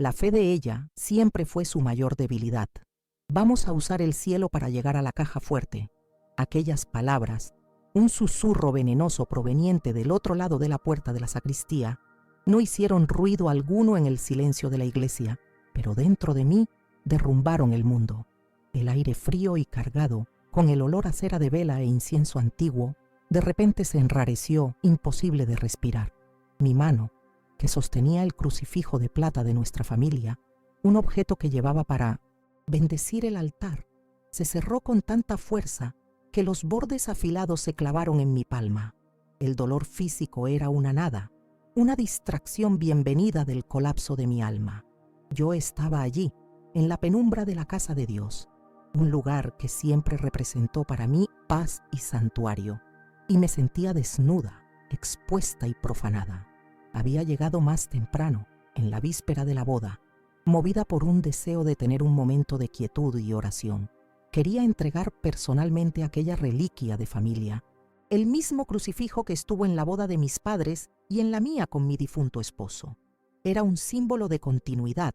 La fe de ella siempre fue su mayor debilidad. Vamos a usar el cielo para llegar a la caja fuerte. Aquellas palabras, un susurro venenoso proveniente del otro lado de la puerta de la sacristía, no hicieron ruido alguno en el silencio de la iglesia, pero dentro de mí derrumbaron el mundo. El aire frío y cargado, con el olor a cera de vela e incienso antiguo, de repente se enrareció, imposible de respirar. Mi mano, que sostenía el crucifijo de plata de nuestra familia, un objeto que llevaba para bendecir el altar, se cerró con tanta fuerza que los bordes afilados se clavaron en mi palma. El dolor físico era una nada, una distracción bienvenida del colapso de mi alma. Yo estaba allí, en la penumbra de la casa de Dios, un lugar que siempre representó para mí paz y santuario, y me sentía desnuda, expuesta y profanada. Había llegado más temprano, en la víspera de la boda, movida por un deseo de tener un momento de quietud y oración. Quería entregar personalmente aquella reliquia de familia, el mismo crucifijo que estuvo en la boda de mis padres y en la mía con mi difunto esposo. Era un símbolo de continuidad,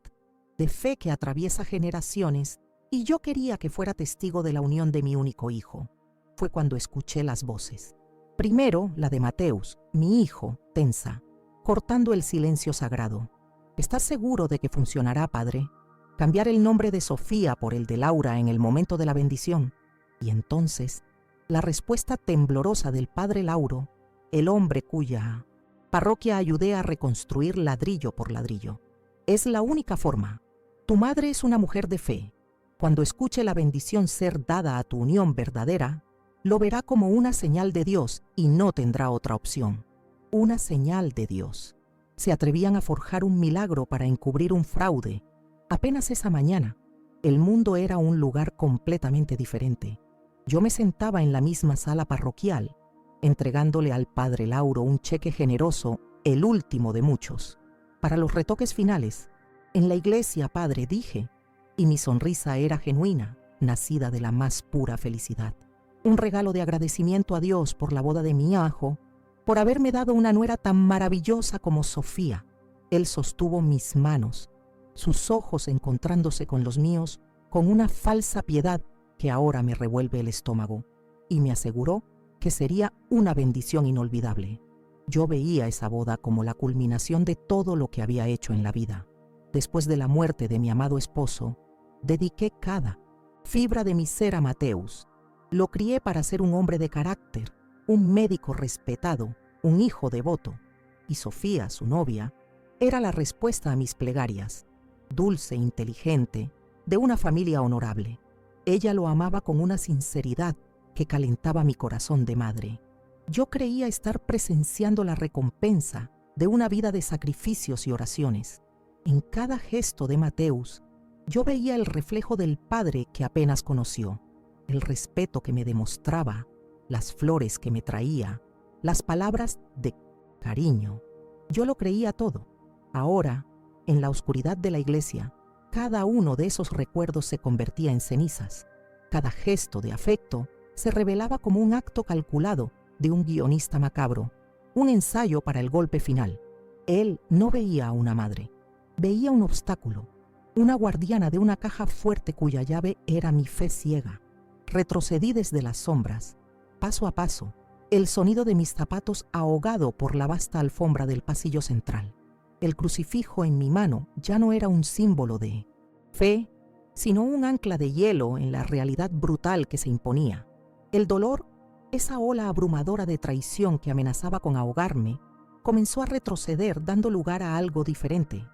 de fe que atraviesa generaciones, y yo quería que fuera testigo de la unión de mi único hijo. Fue cuando escuché las voces. Primero, la de Mateus, mi hijo, tensa, cortando el silencio sagrado. ¿Estás seguro de que funcionará, padre? Cambiar el nombre de Sofía por el de Laura en el momento de la bendición. Y entonces, la respuesta temblorosa del padre Lauro, el hombre cuya parroquia ayudé a reconstruir ladrillo por ladrillo. Es la única forma. Tu madre es una mujer de fe. Cuando escuche la bendición ser dada a tu unión verdadera, lo verá como una señal de Dios y no tendrá otra opción. Una señal de Dios. Se atrevían a forjar un milagro para encubrir un fraude. Apenas esa mañana, el mundo era un lugar completamente diferente. Yo me sentaba en la misma sala parroquial, entregándole al padre Lauro un cheque generoso, el último de muchos. Para los retoques finales, en la iglesia, padre, dije, y mi sonrisa era genuina, nacida de la más pura felicidad. Un regalo de agradecimiento a Dios por la boda de mi hijo, por haberme dado una nuera tan maravillosa como Sofía. Él sostuvo mis manos, sus ojos encontrándose con los míos, con una falsa piedad que ahora me revuelve el estómago, y me aseguró que sería una bendición inolvidable. Yo veía esa boda como la culminación de todo lo que había hecho en la vida. Después de la muerte de mi amado esposo, dediqué cada fibra de mi ser a Mateus. Lo crié para ser un hombre de carácter, un médico respetado, un hijo devoto. Y Sofía, su novia, era la respuesta a mis plegarias, dulce, inteligente, de una familia honorable. Ella lo amaba con una sinceridad que calentaba mi corazón de madre. Yo creía estar presenciando la recompensa de una vida de sacrificios y oraciones. En cada gesto de Mateus, yo veía el reflejo del padre que apenas conoció, el respeto que me demostraba, las flores que me traía, las palabras de cariño. Yo lo creía todo. Ahora, en la oscuridad de la iglesia, cada uno de esos recuerdos se convertía en cenizas. Cada gesto de afecto se revelaba como un acto calculado de un guionista macabro, un ensayo para el golpe final. Él no veía a una madre, veía un obstáculo, una guardiana de una caja fuerte cuya llave era mi fe ciega. Retrocedí desde las sombras, paso a paso, el sonido de mis zapatos ahogado por la vasta alfombra del pasillo central. El crucifijo en mi mano ya no era un símbolo de fe, sino un ancla de hielo en la realidad brutal que se imponía. El dolor, esa ola abrumadora de traición que amenazaba con ahogarme, comenzó a retroceder dando lugar a algo diferente.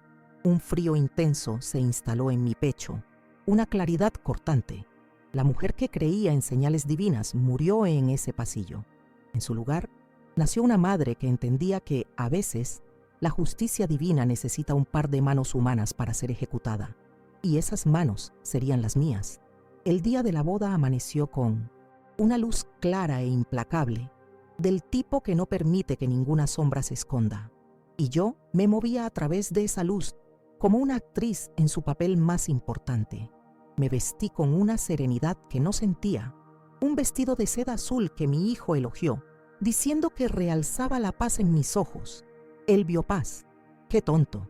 Un frío intenso se instaló en mi pecho, una claridad cortante. La mujer que creía en señales divinas murió en ese pasillo. En su lugar, nació una madre que entendía que, a veces, la justicia divina necesita un par de manos humanas para ser ejecutada, y esas manos serían las mías. El día de la boda amaneció con una luz clara e implacable, del tipo que no permite que ninguna sombra se esconda, y yo me movía a través de esa luz como una actriz en su papel más importante. Me vestí con una serenidad que no sentía, un vestido de seda azul que mi hijo elogió, diciendo que realzaba la paz en mis ojos. Él vio paz. ¡Qué tonto!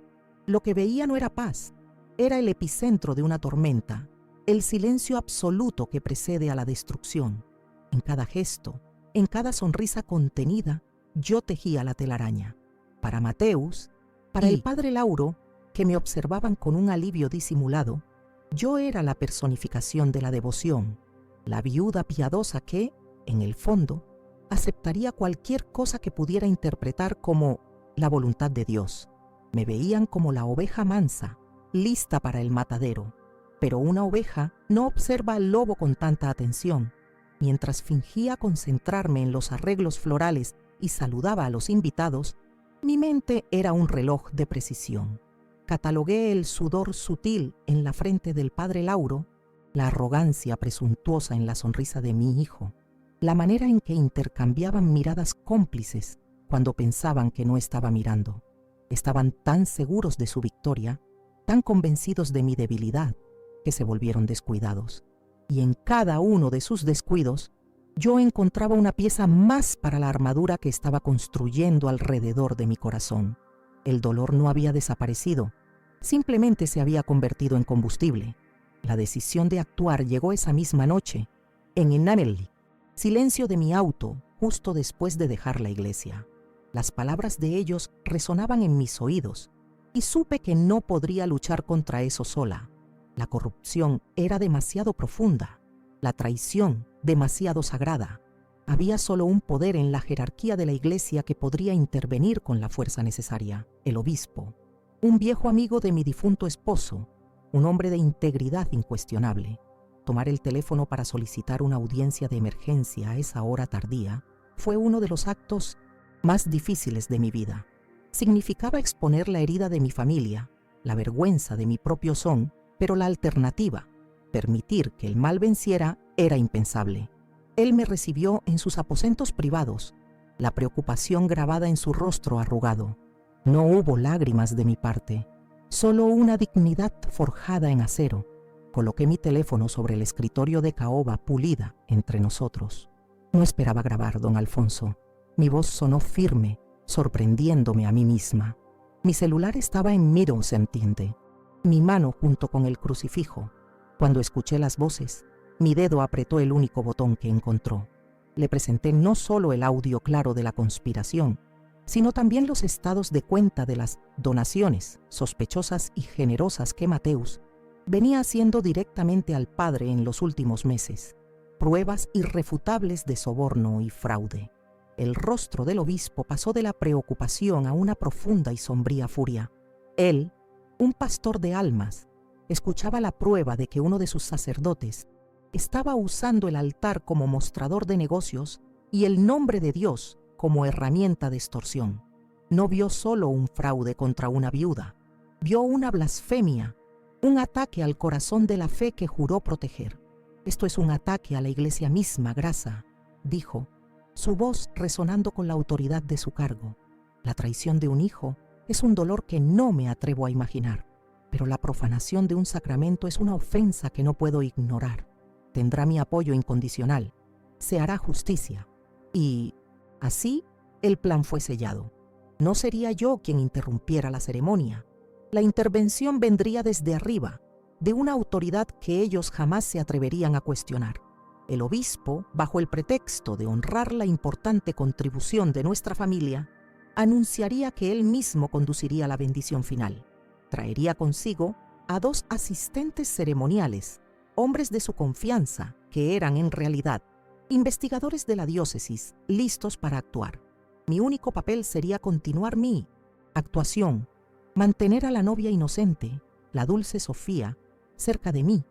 Lo que veía no era paz, era el epicentro de una tormenta, el silencio absoluto que precede a la destrucción. En cada gesto, en cada sonrisa contenida, yo tejía la telaraña. Para Mateus, para el padre Lauro, que me observaban con un alivio disimulado, yo era la personificación de la devoción, la viuda piadosa que, en el fondo, aceptaría cualquier cosa que pudiera interpretar como la voluntad de Dios. Me veían como la oveja mansa, lista para el matadero, pero una oveja no observa al lobo con tanta atención. Mientras fingía concentrarme en los arreglos florales y saludaba a los invitados, mi mente era un reloj de precisión. Catalogué el sudor sutil en la frente del padre Lauro, la arrogancia presuntuosa en la sonrisa de mi hijo, la manera en que intercambiaban miradas cómplices cuando pensaban que no estaba mirando. Estaban tan seguros de su victoria, tan convencidos de mi debilidad, que se volvieron descuidados. Y en cada uno de sus descuidos, yo encontraba una pieza más para la armadura que estaba construyendo alrededor de mi corazón. El dolor no había desaparecido, simplemente se había convertido en combustible. La decisión de actuar llegó esa misma noche, en Enamel, silencio de mi auto, justo después de dejar la iglesia. Las palabras de ellos resonaban en mis oídos, y supe que no podría luchar contra eso sola. La corrupción era demasiado profunda, la traición demasiado sagrada. Había solo un poder en la jerarquía de la iglesia que podría intervenir con la fuerza necesaria: el obispo, un viejo amigo de mi difunto esposo, un hombre de integridad incuestionable. Tomar el teléfono para solicitar una audiencia de emergencia a esa hora tardía fue uno de los actos más difíciles de mi vida. Significaba exponer la herida de mi familia, la vergüenza de mi propio son, pero la alternativa, permitir que el mal venciera, era impensable. Él me recibió en sus aposentos privados, la preocupación grabada en su rostro arrugado. No hubo lágrimas de mi parte, solo una dignidad forjada en acero. Coloqué mi teléfono sobre el escritorio de caoba pulida entre nosotros. No esperaba grabar, don Alfonso. Mi voz sonó firme, sorprendiéndome a mí misma. Mi celular estaba en Middle, ¿se entiende? Mi mano junto con el crucifijo. Cuando escuché las voces, mi dedo apretó el único botón que encontró. Le presenté no solo el audio claro de la conspiración, sino también los estados de cuenta de las donaciones sospechosas y generosas que Mateus venía haciendo directamente al padre en los últimos meses, pruebas irrefutables de soborno y fraude. El rostro del obispo pasó de la preocupación a una profunda y sombría furia. Él, un pastor de almas, escuchaba la prueba de que uno de sus sacerdotes estaba usando el altar como mostrador de negocios y el nombre de Dios como herramienta de extorsión. No vio solo un fraude contra una viuda, vio una blasfemia, un ataque al corazón de la fe que juró proteger. Esto es un ataque a la iglesia misma, Grasa, dijo, su voz resonando con la autoridad de su cargo. La traición de un hijo es un dolor que no me atrevo a imaginar, pero la profanación de un sacramento es una ofensa que no puedo ignorar. Tendrá mi apoyo incondicional, se hará justicia. Y así el plan fue sellado. No sería yo quien interrumpiera la ceremonia. La intervención vendría desde arriba, de una autoridad que ellos jamás se atreverían a cuestionar. El obispo, bajo el pretexto de honrar la importante contribución de nuestra familia, anunciaría que él mismo conduciría la bendición final. Traería consigo a 2 asistentes ceremoniales, hombres de su confianza, que eran en realidad investigadores de la diócesis, listos para actuar. Mi único papel sería continuar mi actuación, mantener a la novia inocente, la dulce Sofía, cerca de mí,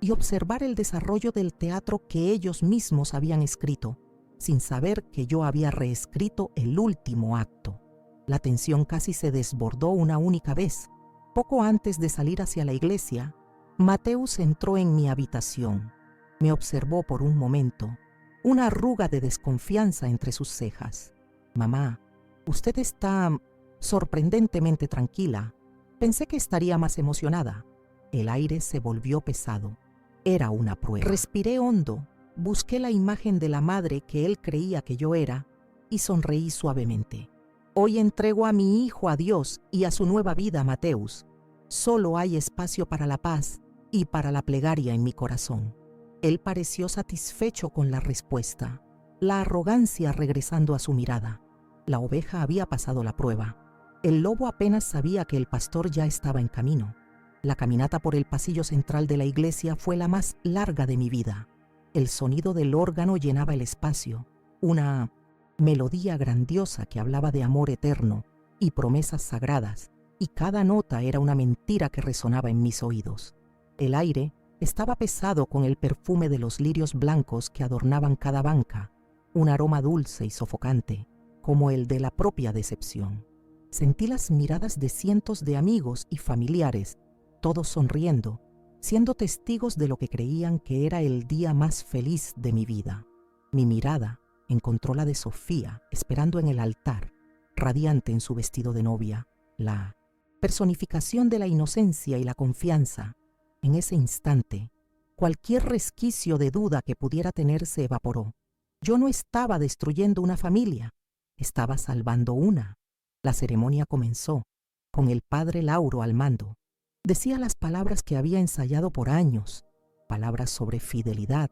y observar el desarrollo del teatro que ellos mismos habían escrito, sin saber que yo había reescrito el último acto. La tensión casi se desbordó una única vez. Poco antes de salir hacia la iglesia, Mateus entró en mi habitación. Me observó por un momento, una arruga de desconfianza entre sus cejas. «Mamá, usted está sorprendentemente tranquila. Pensé que estaría más emocionada». El aire se volvió pesado. Era una prueba. Respiré hondo, busqué la imagen de la madre que él creía que yo era y sonreí suavemente. «Hoy entrego a mi hijo a Dios y a su nueva vida, Mateus. Solo hay espacio para la paz y para la plegaria en mi corazón. Él pareció satisfecho con la respuesta, la arrogancia regresando a su mirada. La oveja había pasado la prueba. El lobo apenas sabía que el pastor ya estaba en camino. La caminata por el pasillo central de la iglesia fue la más larga de mi vida. El sonido del órgano llenaba el espacio, una melodía grandiosa que hablaba de amor eterno y promesas sagradas, y cada nota era una mentira que resonaba en mis oídos. El aire estaba pesado con el perfume de los lirios blancos que adornaban cada banca, un aroma dulce y sofocante, como el de la propia decepción. Sentí las miradas de cientos de amigos y familiares, todos sonriendo, siendo testigos de lo que creían que era el día más feliz de mi vida. Mi mirada encontró la de Sofía, esperando en el altar, radiante en su vestido de novia, la personificación de la inocencia y la confianza. En ese instante, cualquier resquicio de duda que pudiera tener se evaporó. Yo no estaba destruyendo una familia, estaba salvando una. La ceremonia comenzó, con el padre Lauro al mando. Decía las palabras que había ensayado por años, palabras sobre fidelidad,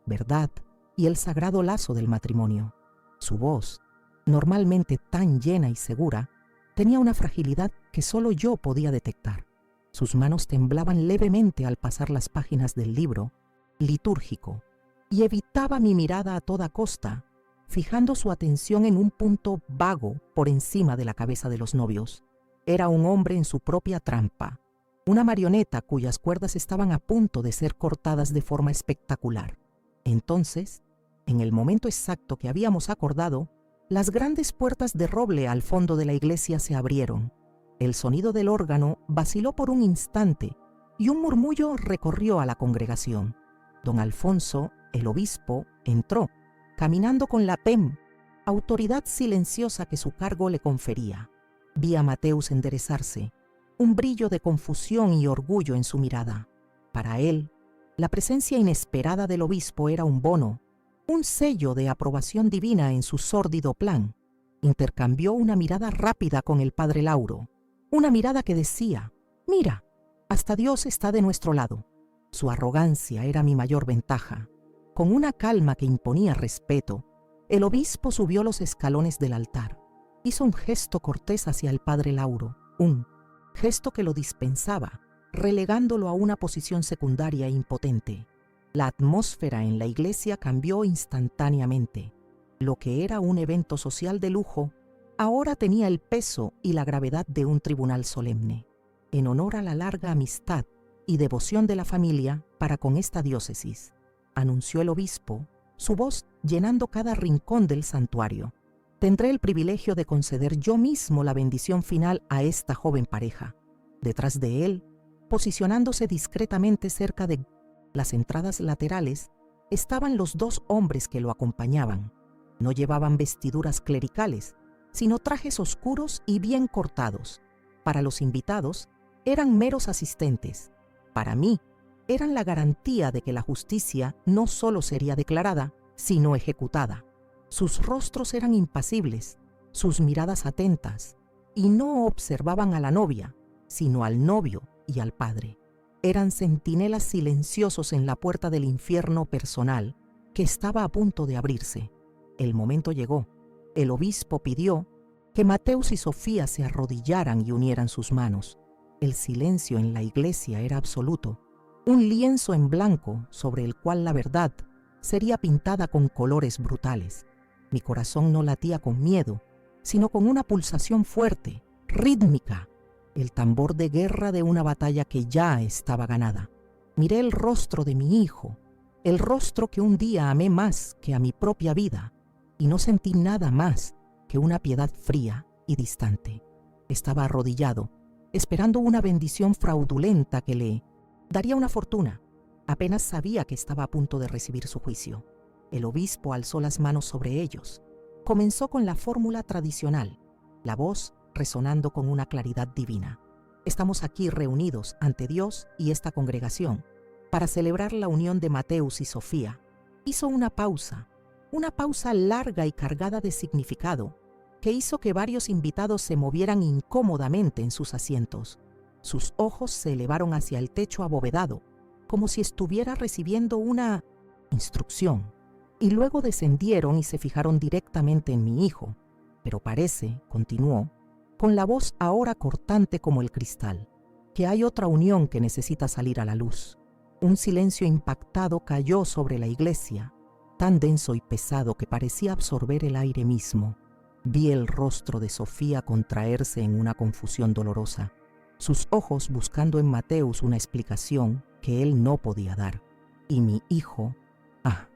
verdad y el sagrado lazo del matrimonio. Su voz, normalmente tan llena y segura, tenía una fragilidad que solo yo podía detectar. Sus manos temblaban levemente al pasar las páginas del libro litúrgico y evitaba mi mirada a toda costa, fijando su atención en un punto vago por encima de la cabeza de los novios. Era un hombre en su propia trampa, una marioneta cuyas cuerdas estaban a punto de ser cortadas de forma espectacular. Entonces, en el momento exacto que habíamos acordado, las grandes puertas de roble al fondo de la iglesia se abrieron. El sonido del órgano vaciló por un instante y un murmullo recorrió a la congregación. Don Alfonso, el obispo, entró, caminando con la autoridad silenciosa que su cargo le confería. Vi a Mateus enderezarse, un brillo de confusión y orgullo en su mirada. Para él, la presencia inesperada del obispo era un bono, un sello de aprobación divina en su sórdido plan. Intercambió una mirada rápida con el padre Lauro, una mirada que decía: «Mira, hasta Dios está de nuestro lado». Su arrogancia era mi mayor ventaja. Con una calma que imponía respeto, el obispo subió los escalones del altar. Hizo un gesto cortés hacia el padre Lauro, un gesto que lo dispensaba, relegándolo a una posición secundaria e impotente. La atmósfera en la iglesia cambió instantáneamente. Lo que era un evento social de lujo, ahora tenía el peso y la gravedad de un tribunal solemne. En honor a la larga amistad y devoción de la familia para con esta diócesis, anunció el obispo, su voz llenando cada rincón del santuario. Tendré el privilegio de conceder yo mismo la bendición final a esta joven pareja. Detrás de él, posicionándose discretamente cerca de las entradas laterales, estaban los dos hombres que lo acompañaban. No llevaban vestiduras clericales, sino trajes oscuros y bien cortados. Para los invitados, eran meros asistentes. Para mí, eran la garantía de que la justicia no solo sería declarada, sino ejecutada. Sus rostros eran impasibles, sus miradas atentas, y no observaban a la novia, sino al novio y al padre. Eran centinelas silenciosos en la puerta del infierno personal, que estaba a punto de abrirse. El momento llegó. El obispo pidió que Mateus y Sofía se arrodillaran y unieran sus manos. El silencio en la iglesia era absoluto, un lienzo en blanco sobre el cual la verdad sería pintada con colores brutales. Mi corazón no latía con miedo, sino con una pulsación fuerte, rítmica, el tambor de guerra de una batalla que ya estaba ganada. Miré el rostro de mi hijo, el rostro que un día amé más que a mi propia vida, y no sentí nada más que una piedad fría y distante. Estaba arrodillado, esperando una bendición fraudulenta que le daría una fortuna. Apenas sabía que estaba a punto de recibir su juicio. El obispo alzó las manos sobre ellos. Comenzó con la fórmula tradicional, la voz resonando con una claridad divina. Estamos aquí reunidos ante Dios y esta congregación para celebrar la unión de Mateus y Sofía. Hizo una pausa larga y cargada de significado, que hizo que varios invitados se movieran incómodamente en sus asientos. Sus ojos se elevaron hacia el techo abovedado, como si estuviera recibiendo una instrucción, y luego descendieron y se fijaron directamente en mi hijo. Pero parece, continuó, con la voz ahora cortante como el cristal, que hay otra unión que necesita salir a la luz. Un silencio impactado cayó sobre la iglesia, tan denso y pesado que parecía absorber el aire mismo. Vi el rostro de Sofía contraerse en una confusión dolorosa, sus ojos buscando en Mateus una explicación que él no podía dar. Y mi hijo,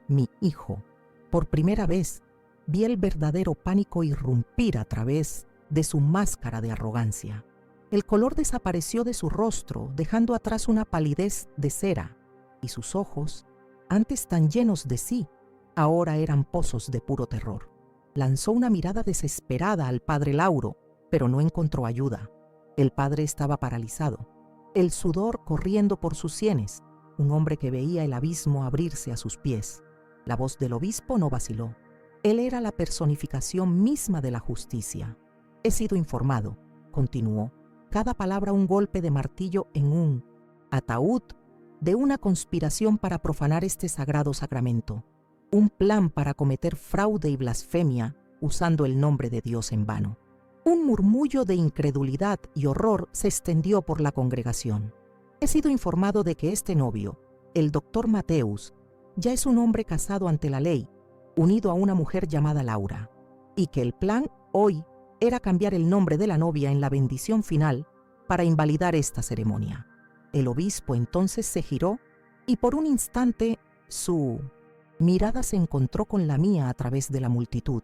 mi hijo, por primera vez vi el verdadero pánico irrumpir a través de su máscara de arrogancia. El color desapareció de su rostro, dejando atrás una palidez de cera, y sus ojos, antes tan llenos de sí, ahora eran pozos de puro terror. Lanzó una mirada desesperada al padre Lauro, pero no encontró ayuda. El padre estaba paralizado, el sudor corriendo por sus sienes, un hombre que veía el abismo abrirse a sus pies. La voz del obispo no vaciló. Él era la personificación misma de la justicia. He sido informado, continuó, cada palabra un golpe de martillo en un ataúd, de una conspiración para profanar este sagrado sacramento, un plan para cometer fraude y blasfemia usando el nombre de Dios en vano. Un murmullo de incredulidad y horror se extendió por la congregación. He sido informado de que este novio, el doctor Mateus, ya es un hombre casado ante la ley, unido a una mujer llamada Laura, y que el plan hoy era cambiar el nombre de la novia en la bendición final para invalidar esta ceremonia. El obispo entonces se giró y por un instante su mirada se encontró con la mía a través de la multitud.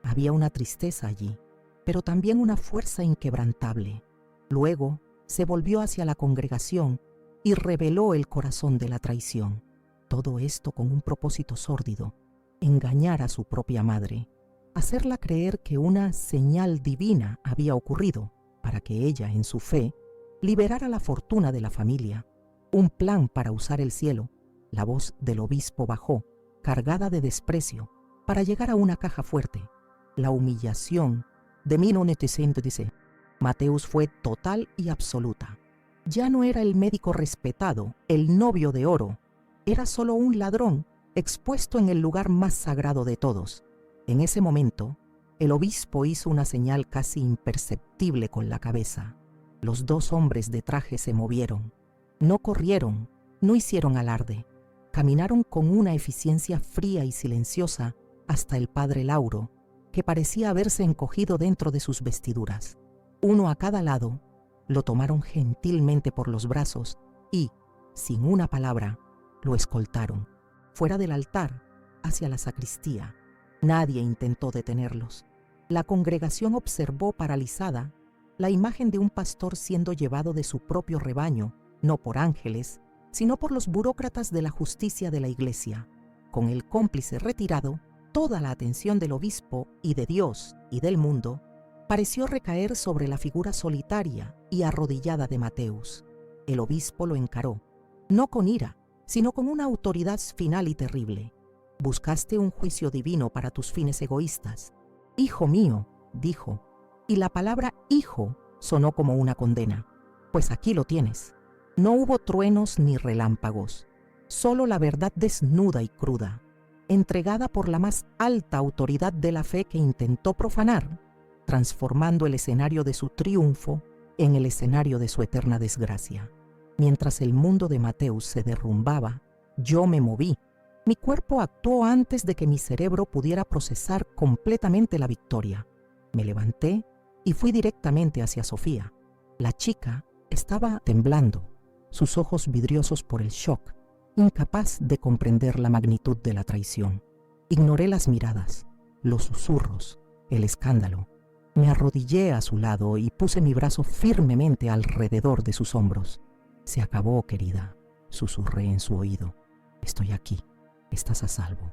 Había una tristeza allí, pero también una fuerza inquebrantable. Luego se volvió hacia la congregación y reveló el corazón de la traición. Todo esto con un propósito sórdido: engañar a su propia madre, hacerla creer que una señal divina había ocurrido para que ella, en su fe, liberara la fortuna de la familia. Un plan para usar el cielo. La voz del obispo bajó, cargada de desprecio, para llegar a una caja fuerte. La humillación de mí no necesito, dice. Mateus fue total y absoluta. Ya no era el médico respetado, el novio de oro. Era solo un ladrón expuesto en el lugar más sagrado de todos. En ese momento, el obispo hizo una señal casi imperceptible con la cabeza. Los dos hombres de traje se movieron. No corrieron, no hicieron alarde. Caminaron con una eficiencia fría y silenciosa hasta el padre Lauro, que parecía haberse encogido dentro de sus vestiduras. Uno a cada lado, lo tomaron gentilmente por los brazos y, sin una palabra, lo escoltaron, fuera del altar, hacia la sacristía. Nadie intentó detenerlos. La congregación observó paralizada la imagen de un pastor siendo llevado de su propio rebaño, no por ángeles, sino por los burócratas de la justicia de la iglesia. Con el cómplice retirado, toda la atención del obispo y de Dios y del mundo pareció recaer sobre la figura solitaria y arrodillada de Mateus. El obispo lo encaró, no con ira, sino con una autoridad final y terrible. Buscaste un juicio divino para tus fines egoístas. Hijo mío, dijo, y la palabra hijo sonó como una condena. Pues aquí lo tienes. No hubo truenos ni relámpagos, solo la verdad desnuda y cruda, entregada por la más alta autoridad de la fe que intentó profanar, transformando el escenario de su triunfo en el escenario de su eterna desgracia. Mientras el mundo de Mateus se derrumbaba, yo me moví. Mi cuerpo actuó antes de que mi cerebro pudiera procesar completamente la victoria. Me levanté y fui directamente hacia Sofía. La chica estaba temblando, sus ojos vidriosos por el shock, incapaz de comprender la magnitud de la traición. Ignoré las miradas, los susurros, el escándalo. Me arrodillé a su lado y puse mi brazo firmemente alrededor de sus hombros. Se acabó, querida, susurré en su oído. Estoy aquí, estás a salvo.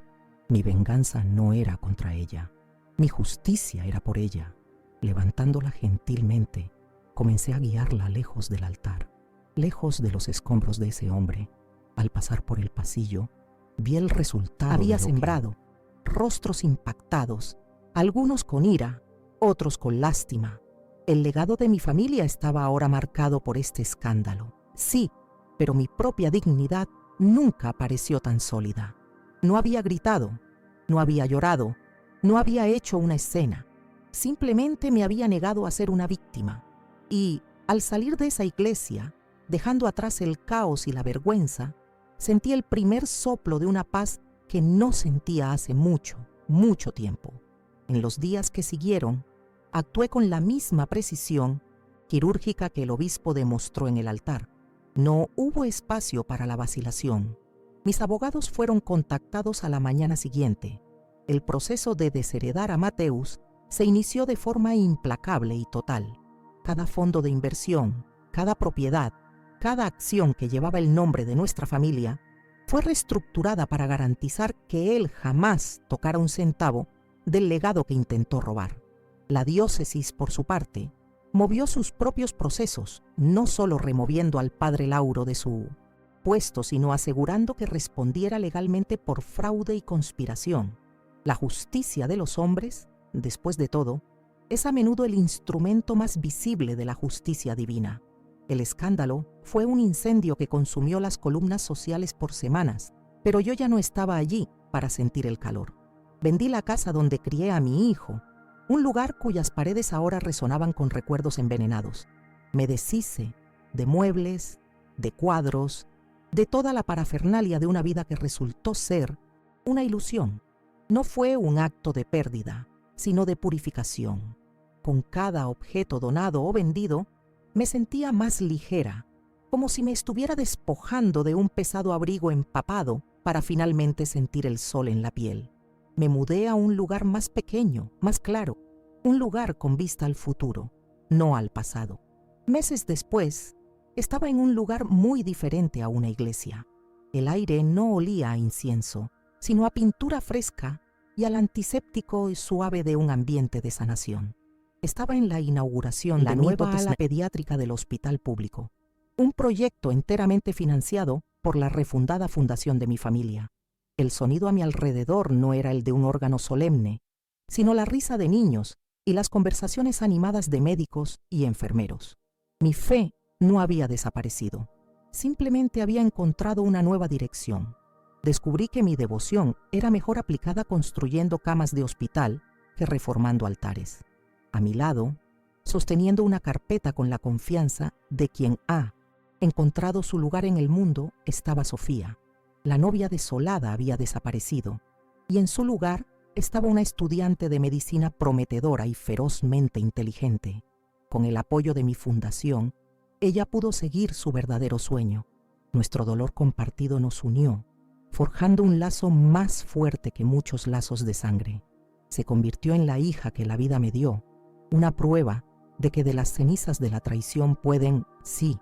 Mi venganza no era contra ella, mi justicia era por ella. Levantándola gentilmente, comencé a guiarla lejos del altar, lejos de los escombros de ese hombre. Al pasar por el pasillo, vi el resultado. Había sembrado rostros impactados, algunos con ira, otros con lástima. El legado de mi familia estaba ahora marcado por este escándalo. Sí, pero mi propia dignidad nunca pareció tan sólida. No había gritado, no había llorado, no había hecho una escena. Simplemente me había negado a ser una víctima. Y, al salir de esa iglesia, dejando atrás el caos y la vergüenza, sentí el primer soplo de una paz que no sentía hace mucho, mucho tiempo. En los días que siguieron, actué con la misma precisión quirúrgica que el obispo demostró en el altar. No hubo espacio para la vacilación. Mis abogados fueron contactados a la mañana siguiente. El proceso de desheredar a Mateus se inició de forma implacable y total. Cada fondo de inversión, cada propiedad, cada acción que llevaba el nombre de nuestra familia fue reestructurada para garantizar que él jamás tocara un centavo del legado que intentó robar. La diócesis, por su parte, movió sus propios procesos, no solo removiendo al padre Lauro de su puesto, sino asegurando que respondiera legalmente por fraude y conspiración. La justicia de los hombres, después de todo, es a menudo el instrumento más visible de la justicia divina. El escándalo fue un incendio que consumió las columnas sociales por semanas, pero yo ya no estaba allí para sentir el calor. Vendí la casa donde crié a mi hijo, un lugar cuyas paredes ahora resonaban con recuerdos envenenados. Me deshice de muebles, de cuadros, de toda la parafernalia de una vida que resultó ser una ilusión. No fue un acto de pérdida, sino de purificación. Con cada objeto donado o vendido, me sentía más ligera, como si me estuviera despojando de un pesado abrigo empapado para finalmente sentir el sol en la piel. Me mudé a un lugar más pequeño, más claro, un lugar con vista al futuro, no al pasado. Meses después, estaba en un lugar muy diferente a una iglesia. El aire no olía a incienso, sino a pintura fresca y al antiséptico y suave de un ambiente de sanación. Estaba en la inauguración de la nueva ala pediátrica del hospital público, un proyecto enteramente financiado por la refundada fundación de mi familia. El sonido a mi alrededor no era el de un órgano solemne, sino la risa de niños y las conversaciones animadas de médicos y enfermeros. Mi fe no había desaparecido, simplemente había encontrado una nueva dirección. Descubrí que mi devoción era mejor aplicada construyendo camas de hospital que reformando altares. A mi lado, sosteniendo una carpeta con la confianza de quien ha encontrado su lugar en el mundo, estaba Sofía. La novia desolada había desaparecido, y en su lugar estaba una estudiante de medicina prometedora y ferozmente inteligente. Con el apoyo de mi fundación, ella pudo seguir su verdadero sueño. Nuestro dolor compartido nos unió, forjando un lazo más fuerte que muchos lazos de sangre. Se convirtió en la hija que la vida me dio, una prueba de que de las cenizas de la traición pueden, sí,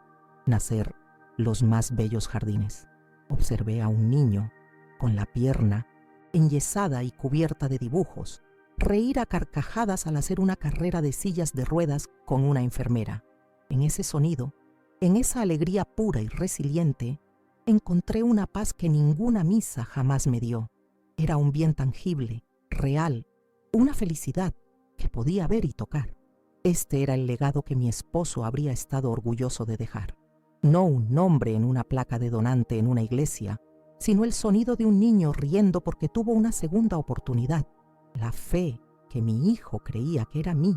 nacer los más bellos jardines. Observé a un niño, con la pierna enyesada y cubierta de dibujos, reír a carcajadas al hacer una carrera de sillas de ruedas con una enfermera. En ese sonido, en esa alegría pura y resiliente, encontré una paz que ninguna misa jamás me dio. Era un bien tangible, real, una felicidad que podía ver y tocar. Este era el legado que mi esposo habría estado orgulloso de dejar. No un nombre en una placa de donante en una iglesia, sino el sonido de un niño riendo porque tuvo una segunda oportunidad. La fe que mi hijo creía que era mi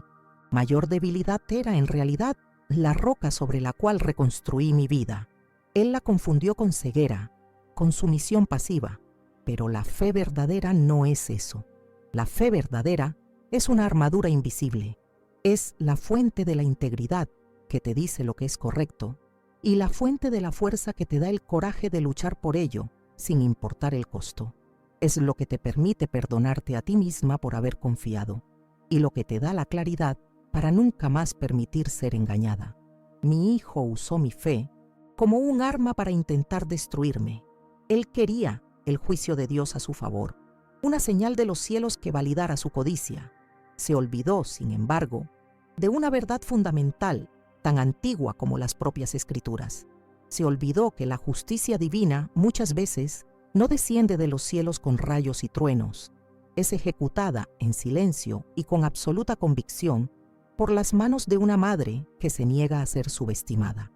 mayor debilidad era, en realidad, la roca sobre la cual reconstruí mi vida. Él la confundió con ceguera, con sumisión pasiva, pero la fe verdadera no es eso. La fe verdadera es una armadura invisible. Es la fuente de la integridad que te dice lo que es correcto y la fuente de la fuerza que te da el coraje de luchar por ello, sin importar el costo. Es lo que te permite perdonarte a ti misma por haber confiado y lo que te da la claridad para nunca más permitir ser engañada. Mi hijo usó mi fe como un arma para intentar destruirme. Él quería el juicio de Dios a su favor, una señal de los cielos que validara su codicia. Se olvidó, sin embargo, de una verdad fundamental, tan antigua como las propias Escrituras. Se olvidó que la justicia divina muchas veces no desciende de los cielos con rayos y truenos. Es ejecutada en silencio y con absoluta convicción por las manos de una madre que se niega a ser subestimada.